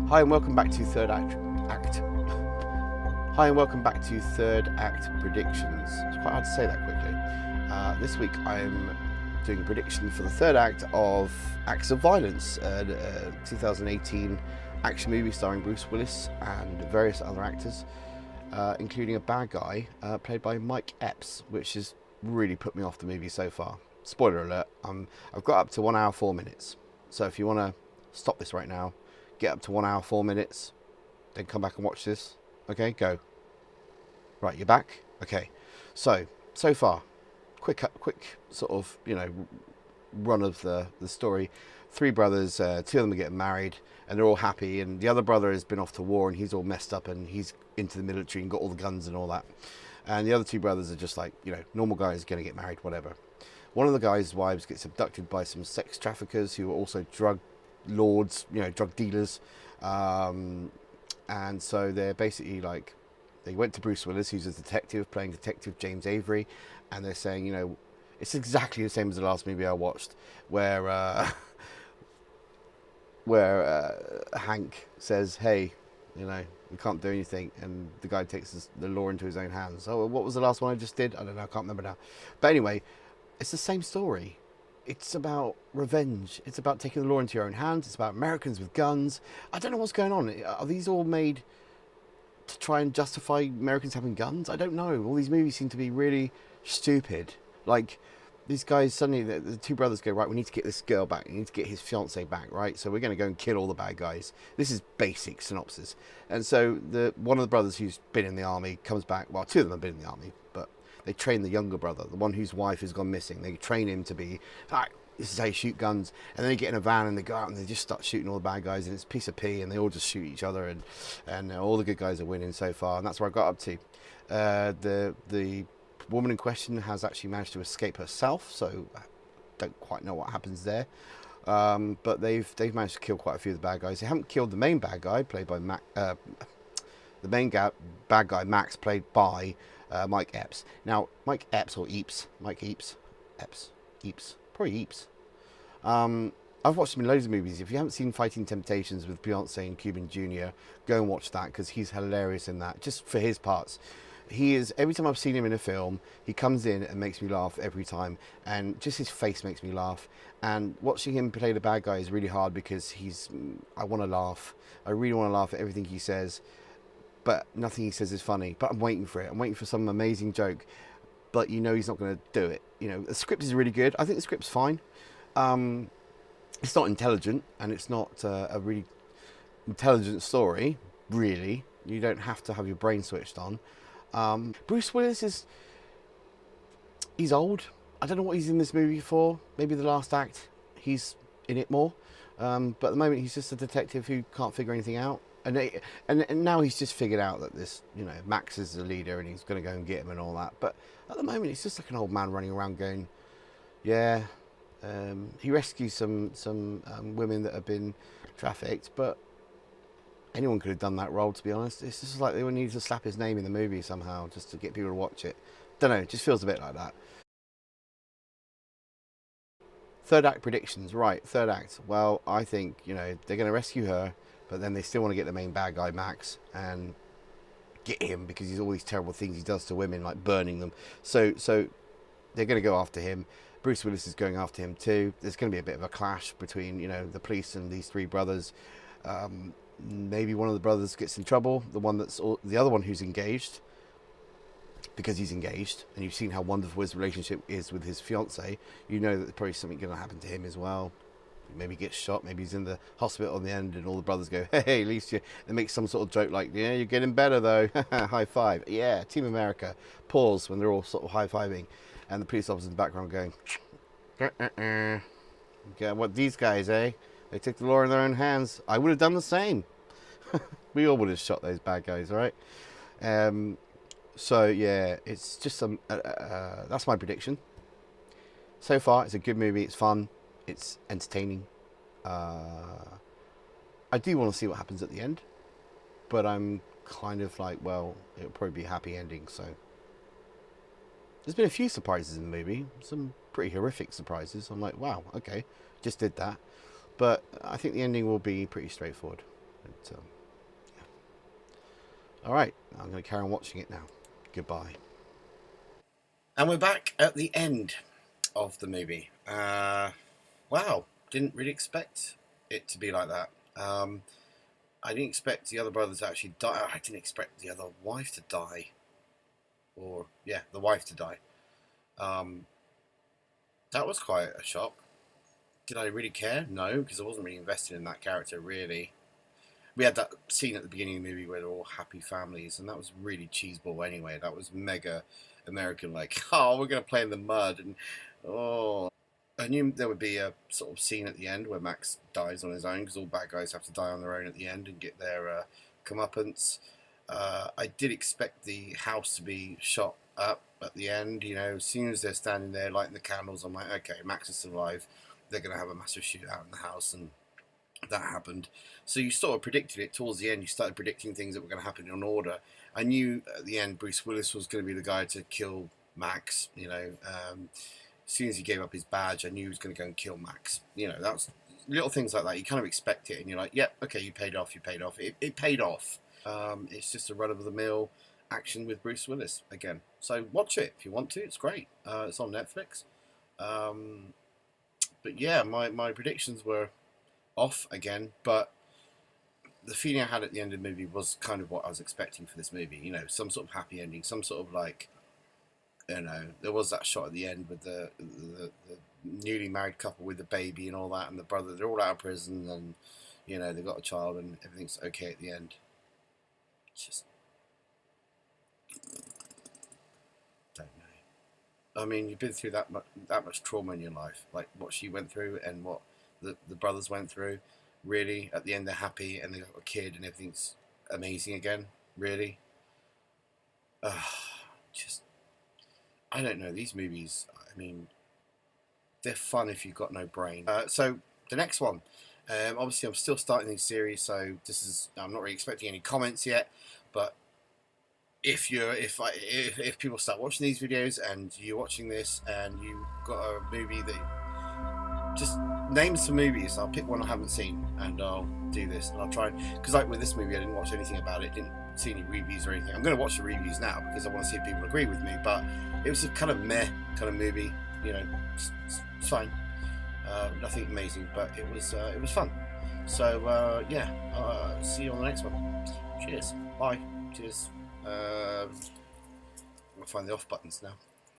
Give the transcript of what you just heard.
Hi and welcome back to Third Act. Hi and welcome back to Third Act Predictions. It's quite hard to say that quickly. This week I'm doing a prediction for the third act of Acts of Violence, 2018 action movie starring Bruce Willis and various other actors, including a bad guy played by Mike Epps, which has really put me off the movie so far. Spoiler alert, I've got up to 1 hour 4 minutes. So if you want to stop this right now, get up to 1 hour 4 minutes, then come back and watch this. Okay, go. Right, you're back. Okay, so far, quick sort of run of the story. Three brothers, two of them are getting married, and they're all happy. And the other brother has been off to war, and he's all messed up, and he's into the military and got all the guns and all that. And the other two brothers are just like normal guys going to get married, whatever. One of the guys' wives gets abducted by some sex traffickers who are also drug lords, drug dealers, and so they're basically like, they went to Bruce Willis, who's a detective playing Detective James Avery, and they're saying, it's exactly the same as the last movie I watched, where Hank says, hey, we can't do anything, and the guy takes the law into his own hands. Oh, what was the last one I just did? I don't know, I can't remember now. But anyway, it's the same story. It's about revenge. It's about taking the law into your own hands. It's about Americans with guns. I don't know what's going on. Are these all made to try and justify Americans having guns? I don't know. All these movies seem to be really stupid. Like, these guys suddenly, the two brothers go, right, we need to get this girl back. We need to get his fiancée back, right? So we're going to go and kill all the bad guys. This is basic synopsis. And so one of the brothers who's been in the army comes back. Well, two of them have been in the army, but they train the younger brother, the one whose wife has gone missing. They train him to be, right, this is how you shoot guns. And then they get in a van and they go out and they just start shooting all the bad guys, and it's a piece of pee, and they all just shoot each other, and all the good guys are winning so far. And that's where I got up to. The woman in question has actually managed to escape herself, so I don't quite know what happens there. But they've managed to kill quite a few of the bad guys. They haven't killed the main bad guy, played by bad guy Max, played by Mike Epps. Now, Mike Epps, or Eeps, Mike Eeps, Eeps, probably Eeps. I've watched him in loads of movies. If you haven't seen Fighting Temptations with Beyonce and Cuban Jr., go and watch that, because he's hilarious in that, just for his parts. He is, every time I've seen him in a film, he comes in and makes me laugh every time, and just his face makes me laugh. And watching him play the bad guy is really hard, because I want to laugh. I really want to laugh at everything he says, but nothing he says is funny. But I'm waiting for it. I'm waiting for some amazing joke, but he's not going to do it. The script is really good. I think the script's fine. It's not intelligent, and it's not a really intelligent story, really. You don't have to have your brain switched on. Bruce Willis he's old. I don't know what he's in this movie for. Maybe the last act he's in it more. But at the moment he's just a detective who can't figure anything out. And now he's just figured out that this, Max is the leader and he's going to go and get him and all that. But at the moment he's just like an old man running around going, yeah. He rescues some women that have been trafficked, but anyone could have done that role, to be honest. It's just like they would need to slap his name in the movie somehow just to get people to watch it. Don't know, it just feels a bit like that. Third act predictions, right? Third act. Well, I think they're going to rescue her, but then they still want to get the main bad guy Max and get him, because he's all these terrible things he does to women, like burning them. So they're going to go after him. Bruce Willis is going after him too. There's going to be a bit of a clash between the police and these three brothers. Maybe one of the brothers gets in trouble. The other one who's engaged, because he's engaged, and you've seen how wonderful his relationship is with his fiancée. That there's probably something going to happen to him as well. Maybe he gets shot. Maybe he's in the hospital in the end, and all the brothers go, "Hey, at least they make some sort of joke like, yeah, you're getting better though." High five. Yeah, Team America. Pause when they're all sort of high fiving, and the police officer in the background going, "Yeah, what these guys, eh? They took the law in their own hands. I would have done the same." We all would have shot those bad guys, right? So yeah, it's just that's my prediction. So far, it's a good movie. It's fun. It's entertaining. I do want to see what happens at the end, but I'm kind of like, well, it'll probably be a happy ending. So there's been a few surprises in the movie. Some pretty horrific surprises. I'm like, wow, okay, just did that. But I think the ending will be pretty straightforward. But, yeah. All right, I'm going to carry on watching it now. Goodbye. And we're back at the end of the movie. Wow, didn't really expect it to be like that. I didn't expect the other brother to actually die. I didn't expect the other wife to die. Or, yeah, the wife to die. That was quite a shock. Did I really care? No, because I wasn't really invested in that character, really. We had that scene at the beginning of the movie where they're all happy families, and that was really cheeseball anyway. That was mega American, like, oh, we're going to play in the mud, and oh. I knew there would be a sort of scene at the end where Max dies on his own, because all bad guys have to die on their own at the end and get their comeuppance. I did expect the house to be shot up at the end. You know, as soon as they're standing there lighting the candles, I'm like, okay, Max is alive. They're going to have a massive shootout in the house, and that happened. So you sort of predicted it towards the end. You started predicting things that were going to happen in order. I knew at the end Bruce Willis was going to be the guy to kill Max. You know, as soon as he gave up his badge, I knew he was going to go and kill Max. You know, that's little things like that. You kind of expect it, and you're like, yep, okay, you paid off. You paid off. It paid off. It's just a run-of-the-mill action with Bruce Willis again. So watch it if you want to. It's great. It's on Netflix. But yeah, my predictions were off again, but the feeling I had at the end of the movie was kind of what I was expecting for this movie. You know, some sort of happy ending, some sort of like, you know, there was that shot at the end with the newly married couple with the baby and all that, and the brother, they're all out of prison, and, you know, they've got a child and everything's okay at the end. Just don't know. I mean, you've been through that much trauma in your life, like what she went through and what the brothers went through. Really, at the end they're happy and they've got a kid and everything's amazing again. Really, just I don't know. These movies, I mean, they're fun if you've got no brain. So the next one. Obviously, I'm still starting this series, so I'm not really expecting any comments yet. But if people start watching these videos and you're watching this and you've got a movie that, just name some movies. I'll pick one I haven't seen and I'll do this, and I'll try, because like with this movie, I didn't watch anything about it, didn't see any reviews or anything. I'm going to watch the reviews now because I want to see if people agree with me. But it was a kind of meh kind of movie. You know, it's fine. Nothing amazing, but it was fun. So yeah, see you on the next one. Cheers. Bye. Cheers. I'll find the off buttons now.